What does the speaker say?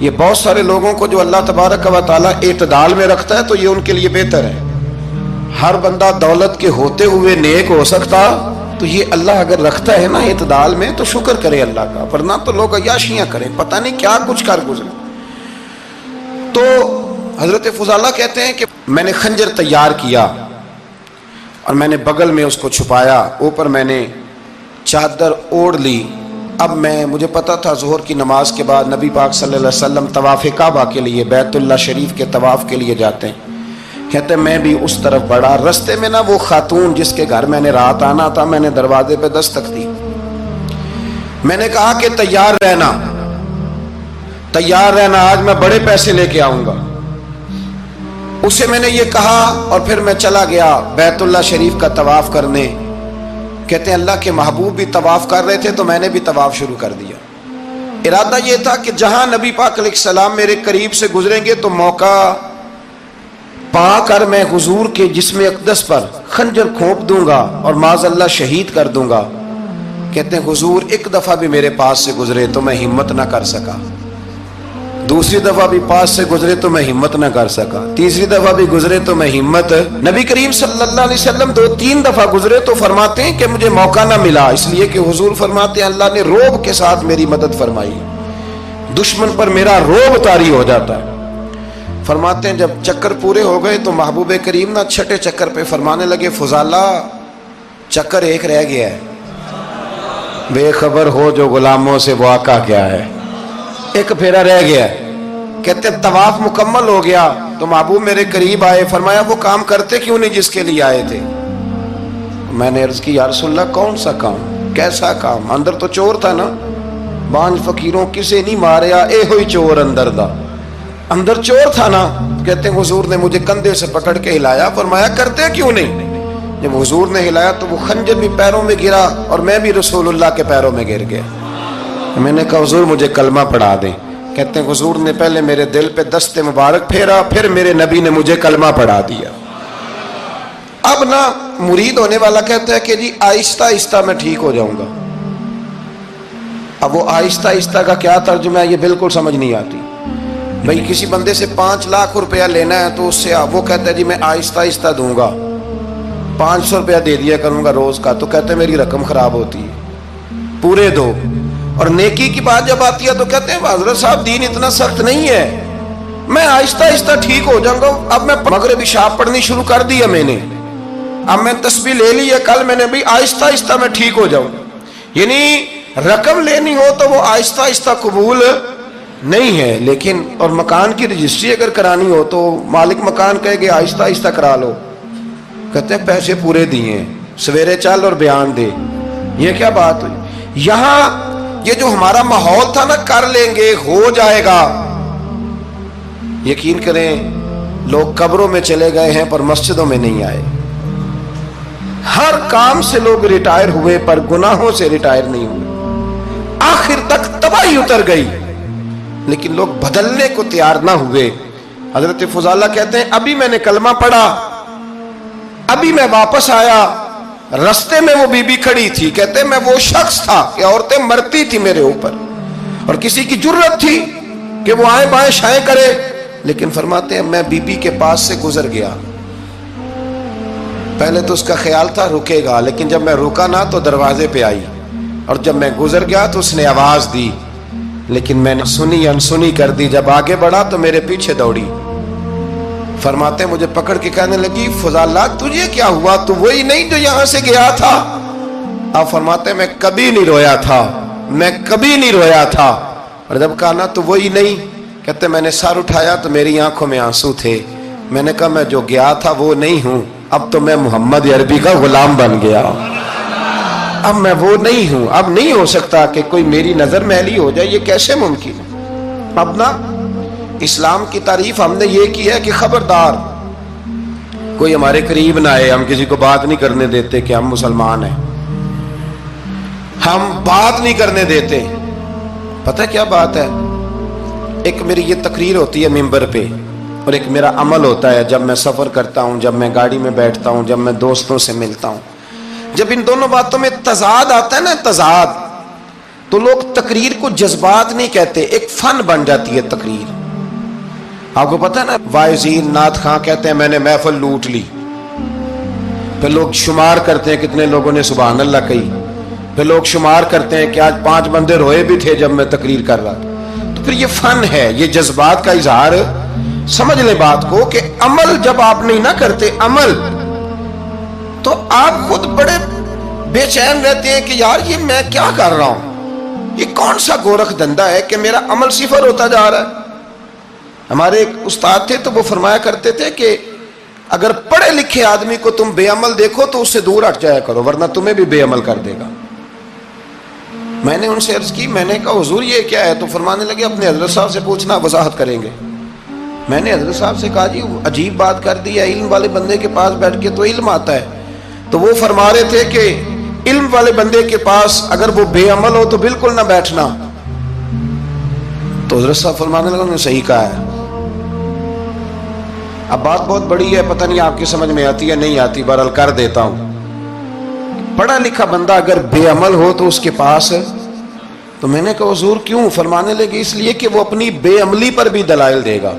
یہ بہت سارے لوگوں کو جو اللہ تبارک و تعالیٰ اعتدال میں رکھتا ہے تو یہ ان کے لیے بہتر ہے. ہر بندہ دولت کے ہوتے ہوئے نیک ہو سکتا، تو یہ اللہ اگر رکھتا ہے نا اعتدال میں تو شکر کرے اللہ کا، ورنہ تو لوگ عیاشیاں کریں، پتہ نہیں کیا کچھ کر گزرے. تو حضرت فضالہ کہتے ہیں کہ میں نے خنجر تیار کیا اور میں نے بغل میں اس کو چھپایا، اوپر میں نے چادر اوڑھ لی. اب مجھے پتا تھا ظہر کی نماز کے بعد نبی پاک صلی اللہ علیہ وسلم طواف کعبہ کے لیے، بیت اللہ شریف کے طواف کے لیے جاتے ہیں. کہتے ہیں میں بھی اس طرف بڑھا. رستے میں نا وہ خاتون جس کے گھر میں نے رات آنا تھا، میں نے دروازے پہ دستک دی. میں نے کہا کہ تیار رہنا، تیار رہنا، آج میں بڑے پیسے لے کے آؤں گا. اسے میں نے یہ کہا اور پھر میں چلا گیا بیت اللہ شریف کا طواف کرنے. کہتے ہیں اللہ کے محبوب بھی طواف کر رہے تھے تو میں نے بھی طواف شروع کر دیا. ارادہ یہ تھا کہ جہاں نبی پاک علیہ السلام میرے قریب سے گزریں گے تو موقع پا کر میں حضور کے جسم اقدس پر خنجر کھونپ دوں گا اور معاذ اللہ شہید کر دوں گا. کہتے ہیں حضور ایک دفعہ بھی میرے پاس سے گزرے تو میں ہمت نہ کر سکا، دوسری دفعہ بھی پاس سے گزرے تو میں ہمت نہ کر سکا، تیسری دفعہ بھی گزرے تو میں ہمت. نبی کریم صلی اللہ علیہ وسلم 2-3 دفعہ گزرے تو فرماتے ہیں کہ مجھے موقع نہ ملا، اس لیے کہ حضور فرماتے ہیں اللہ نے روب کے ساتھ میری مدد فرمائی، دشمن پر میرا روب طاری ہو جاتا ہے. فرماتے ہیں جب چکر پورے ہو گئے تو محبوب کریم نہ چھٹے چکر پہ فرمانے لگے فضالہ چکر ایک رہ گیا ہے، بے خبر ہو جو غلاموں سے وہ آقا کیا ہے، ایک پھیرا رہ گیا ہے. کہتے طواف مکمل ہو گیا تو محبوب میرے قریب آئے، فرمایا وہ کام کرتے کیوں نہیں جس کے لیے آئے تھے؟ میں نے عرض کی یا رسول اللہ کون سا کام، کیسا کام؟ اندر تو چور تھا نا، بانج فقیروں کسے نہیں ماریا اے ہوئی چور اندر دا، اندر چور تھا نا. کہتے ہیں حضور نے مجھے کندھے سے پکڑ کے ہلایا، فرمایا کرتے کیوں نہیں؟ جب حضور نے ہلایا تو وہ خنجر بھی پیروں میں گرا اور میں بھی رسول اللہ کے پیروں میں گر گیا. میں نے کہا حضور مجھے کلمہ پڑھا دیں. کہتے ہیں حضور نے پہلے میرے دل پہ دست مبارک پھیرا، پھر میرے نبی نے مجھے کلمہ پڑھا دیا. اب نا مرید ہونے والا کہتا ہے کہ جی آہستہ آہستہ میں ٹھیک ہو جاؤں گا. اب وہ آہستہ آہستہ کا کیا ترجمہ ہے یہ بالکل سمجھ نہیں آتی. بھئی کسی بندے سے 5 لاکھ روپیہ لینا ہے تو اس سے وہ کہتا ہے جی میں آہستہ آہستہ دوں گا، 500 روپیہ دے دیا کروں گا روز کا، تو کہتے ہیں میری رقم خراب ہوتی ہے، پورے دو. اور نیکی کی بات جب آتی ہے تو کہتے ہیں حضرت صاحب دین اتنا سخت نہیں ہے، میں آہستہ آہستہ ٹھیک ہو جاؤں گا. اب میں مغرب عشاء پڑھنی شروع کر دی ہے میں نے، اب میں تسبیح لے لی ہے کل میں نے، بھی آہستہ آہستہ میں ٹھیک ہو جاؤں. یعنی رقم لینی ہو تو وہ آہستہ آہستہ قبول نہیں ہے، لیکن اور مکان کی رجسٹری اگر کرانی ہو تو مالک مکان کہے گے آہستہ آہستہ کرا لو. کہتے ہیں پیسے پورے دیے، سویرے چل اور بیان دے. یہ کیا بات ہوئی؟ یہاں یہ جو ہمارا ماحول تھا نا کر لیں گے ہو جائے گا، یقین کریں لوگ قبروں میں چلے گئے ہیں پر مسجدوں میں نہیں آئے. ہر کام سے لوگ ریٹائر ہوئے پر گناہوں سے ریٹائر نہیں ہوئے. آخر تک تباہی اتر گئی لیکن لوگ بدلنے کو تیار نہ ہوئے. حضرت فضالہ کہتے ہیں ابھی میں نے کلمہ پڑھا، ابھی میں واپس آیا، رستے میں وہ بی بی کھڑی تھی. کہتے ہیں میں وہ شخص تھا کہ عورتیں مرتی تھی میرے اوپر اور کسی کی جرت تھی کہ وہ آئیں بائیں شائیں کرے، لیکن فرماتے ہیں میں بی بی کے پاس سے گزر گیا. پہلے تو اس کا خیال تھا رکے گا، لیکن جب میں رکا نہ تو دروازے پہ آئی، اور جب میں گزر گیا تو اس نے آواز دی، لیکن میں نے سنی انسنی کر دی. جب آگے بڑھا تو میرے پیچھے دوڑی. فرماتے ہیں مجھے پکڑ کے کہنے لگی فضالہ تجھے کیا ہوا، تو وہی نہیں جو یہاں سے گیا تھا؟ آپ فرماتے ہیں میں کبھی نہیں رویا تھا، میں کبھی نہیں رویا تھا. اور جب کہا نا تو وہی نہیں، کہتے میں نے سر اٹھایا تو میری آنکھوں میں آنسو تھے. میں نے کہا میں جو گیا تھا وہ نہیں ہوں، اب تو میں محمد عربی کا غلام بن گیا، اب میں وہ نہیں ہوں. اب نہیں ہو سکتا کہ کوئی میری نظر میلی ہو جائے، یہ کیسے ممکن ہے؟ اب نا اسلام کی تعریف ہم نے یہ کی ہے کہ خبردار کوئی ہمارے قریب نہ آئے، ہم کسی کو بات نہیں کرنے دیتے کہ ہم مسلمان ہیں، ہم بات نہیں کرنے دیتے. پتہ کیا بات ہے؟ ایک میری یہ تقریر ہوتی ہے ممبر پہ، اور ایک میرا عمل ہوتا ہے جب میں سفر کرتا ہوں، جب میں گاڑی میں بیٹھتا ہوں، جب میں دوستوں سے ملتا ہوں. جب ان دونوں باتوں میں تضاد آتا ہے نا، تضاد، تو لوگ تقریر کو جذبات نہیں کہتے، ایک فن بن جاتی ہے تقریر. آپ کو پتہ ہے نا، وائزین نعت خواں کہتے ہیں میں نے محفل لوٹ لی، پھر لوگ شمار کرتے ہیں کتنے لوگوں نے سبحان اللہ کہی، پھر لوگ شمار کرتے ہیں کہ آج 5 بندے روئے بھی تھے جب میں تقریر کر رہا تھا. تو پھر یہ فن ہے، یہ جذبات کا اظہار. سمجھ لیں بات کو کہ عمل جب آپ نہیں نہ کرتے عمل، تو آپ خود بڑے بے چین رہتے ہیں کہ یار یہ میں کیا کر رہا ہوں، یہ کون سا گورکھ دھندا ہے کہ میرا عمل صفر ہوتا جا رہا ہے. ہمارے ایک استاد تھے تو وہ فرمایا کرتے تھے کہ اگر پڑھے لکھے آدمی کو تم بے عمل دیکھو تو اس سے دور ہٹ جایا کرو، ورنہ تمہیں بھی بے عمل کر دے گا. میں نے ان سے عرض کی، میں نے کہا حضور یہ کیا ہے؟ تو فرمانے لگے اپنے حضرت صاحب سے پوچھنا، وضاحت کریں گے. میں نے حضرت صاحب سے کہا جی عجیب بات کر دی ہے، علم والے بندے کے پاس بیٹھ کے تو علم آتا ہے. تو وہ فرما رہے تھے کہ علم والے بندے کے پاس اگر وہ بے عمل ہو تو بالکل نہ بیٹھنا. تو حضرت صاحب فرمانے لگے انہوں نے صحیح کہا ہے. اب بات بہت بڑی ہے، پتہ نہیں آپ کی سمجھ میں آتی ہے نہیں آتی، بہرحال کر دیتا ہوں. پڑھا لکھا بندہ اگر بے عمل ہو تو اس کے پاس، تو میں نے کہا حضور کیوں؟ فرمانے لگے اس لیے کہ وہ اپنی بے عملی پر بھی دلائل دے گا.